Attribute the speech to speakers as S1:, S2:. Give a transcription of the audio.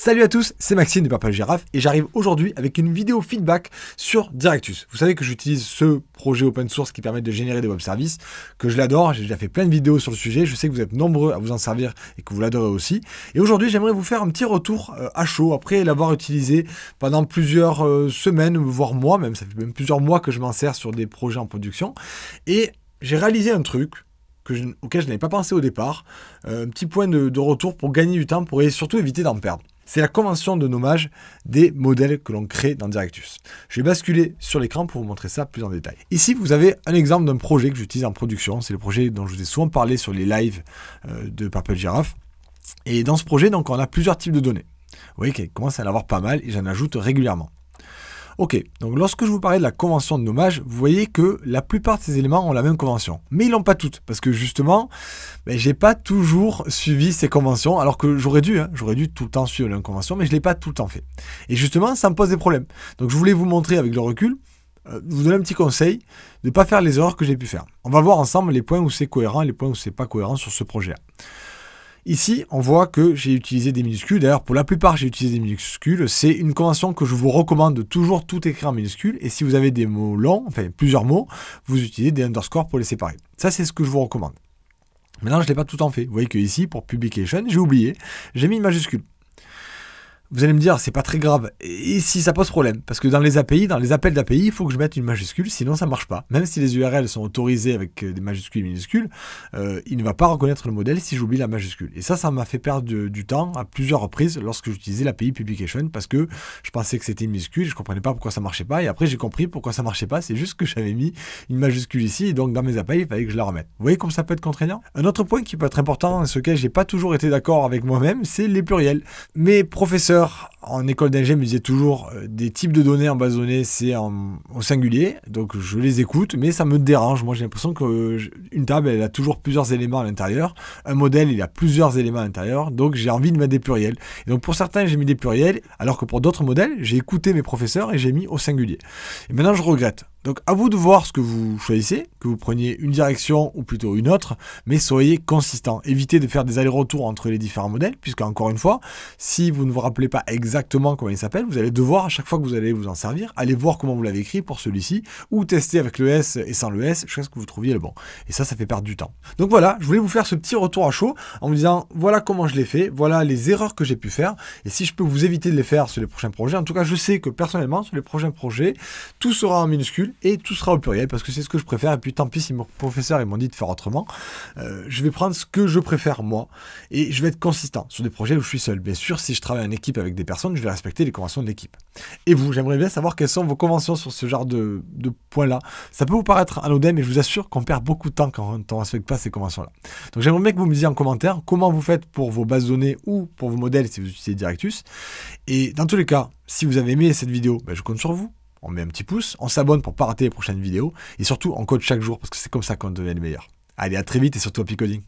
S1: Salut à tous, c'est Maxime de Purple Giraffe et j'arrive aujourd'hui avec une vidéo feedback sur Directus. Vous savez que j'utilise ce projet open source qui permet de générer des web services, que je l'adore, j'ai déjà fait plein de vidéos sur le sujet, je sais que vous êtes nombreux à vous en servir et que vous l'adorez aussi. Et aujourd'hui, j'aimerais vous faire un petit retour à chaud, après l'avoir utilisé pendant plusieurs semaines, voire mois, même ça fait même plusieurs mois que je m'en sers sur des projets en production. Et j'ai réalisé un truc auquel je n'avais pas pensé au départ, un petit point de retour pour gagner du temps, pour surtout éviter d'en perdre. C'est la convention de nommage des modèles que l'on crée dans Directus. Je vais basculer sur l'écran pour vous montrer ça plus en détail. Ici, vous avez un exemple d'un projet que j'utilise en production. C'est le projet dont je vous ai souvent parlé sur les lives de Purple Giraffe. Et dans ce projet, donc, on a plusieurs types de données. Vous voyez qu'il commence à en avoir pas mal et j'en ajoute régulièrement. Ok, donc lorsque je vous parlais de la convention de nommage, vous voyez que la plupart de ces éléments ont la même convention. Mais ils l'ont pas toutes, parce que justement, j'ai pas toujours suivi ces conventions, alors que j'aurais dû tout le temps suivre la convention, mais je l'ai pas tout le temps fait. Et justement, ça me pose des problèmes. Donc je voulais vous montrer avec le recul, vous donner un petit conseil, de ne pas faire les erreurs que j'ai pu faire. On va voir ensemble les points où c'est cohérent et les points où c'est pas cohérent sur ce projet-là. Ici, on voit que j'ai utilisé des minuscules. D'ailleurs, pour la plupart, j'ai utilisé des minuscules. C'est une convention que je vous recommande de toujours tout écrire en minuscules. Et si vous avez des mots longs, enfin plusieurs mots, vous utilisez des underscores pour les séparer. Ça, c'est ce que je vous recommande. Maintenant, je ne l'ai pas tout en fait. Vous voyez que ici, pour Publication, j'ai oublié. J'ai mis une majuscule. Vous allez me dire, c'est pas très grave. Et si ça pose problème, parce que dans les API, dans les appels d'API, il faut que je mette une majuscule, sinon ça marche pas. Même si les URL sont autorisés avec des majuscules et minuscules, il ne va pas reconnaître le modèle si j'oublie la majuscule. Et ça m'a fait perdre du temps à plusieurs reprises lorsque j'utilisais l'API Publication, parce que je pensais que c'était une minuscule, je comprenais pas pourquoi ça marchait pas, et après j'ai compris pourquoi ça marchait pas, c'est juste que j'avais mis une majuscule ici, et donc dans mes API, il fallait que je la remette. Vous voyez comme ça peut être contraignant? Un autre point qui peut être important, sur lequel j'ai pas toujours été d'accord avec moi-même, c'est les pluriels. Mes professeurs en école d'ingé me disaient toujours des types de données en base de données, c'est au singulier, donc je les écoute, mais ça me dérange. Moi j'ai l'impression qu'une table elle a toujours plusieurs éléments à l'intérieur, un modèle il a plusieurs éléments à l'intérieur, donc j'ai envie de mettre des pluriels. Et donc pour certains j'ai mis des pluriels, alors que pour d'autres modèles j'ai écouté mes professeurs et j'ai mis au singulier. Et maintenant je regrette. Donc à vous de voir ce que vous choisissez, que vous preniez une direction ou plutôt une autre, mais soyez consistant. Évitez de faire des allers-retours entre les différents modèles, puisque encore une fois, si vous ne vous rappelez pas exactement comment il s'appelle, vous allez devoir à chaque fois que vous allez vous en servir, aller voir comment vous l'avez écrit pour celui-ci, ou tester avec le S et sans le S, jusqu'à ce que vous trouviez le bon. Et ça fait perdre du temps. Donc voilà, je voulais vous faire ce petit retour à chaud, en vous disant, voilà comment je l'ai fait, voilà les erreurs que j'ai pu faire, et si je peux vous éviter de les faire sur les prochains projets, en tout cas je sais que personnellement, sur les prochains projets, tout sera en minuscule, et tout sera au pluriel parce que c'est ce que je préfère. Et puis tant pis si mon professeur m'ont dit de faire autrement, je vais prendre ce que je préfère moi et je vais être consistant sur des projets où je suis seul. Bien sûr, si je travaille en équipe avec des personnes, je vais respecter les conventions de l'équipe. Et vous, j'aimerais bien savoir quelles sont vos conventions sur ce genre de points-là. Ça peut vous paraître anodin, mais je vous assure qu'on perd beaucoup de temps quand on ne respecte pas ces conventions-là. Donc j'aimerais bien que vous me disiez en commentaire comment vous faites pour vos bases de données ou pour vos modèles si vous utilisez Directus. Et dans tous les cas, si vous avez aimé cette vidéo, je compte sur vous. On met un petit pouce, on s'abonne pour ne pas rater les prochaines vidéos, et surtout on code chaque jour, parce que c'est comme ça qu'on devient les meilleurs. Allez, à très vite et surtout happy coding.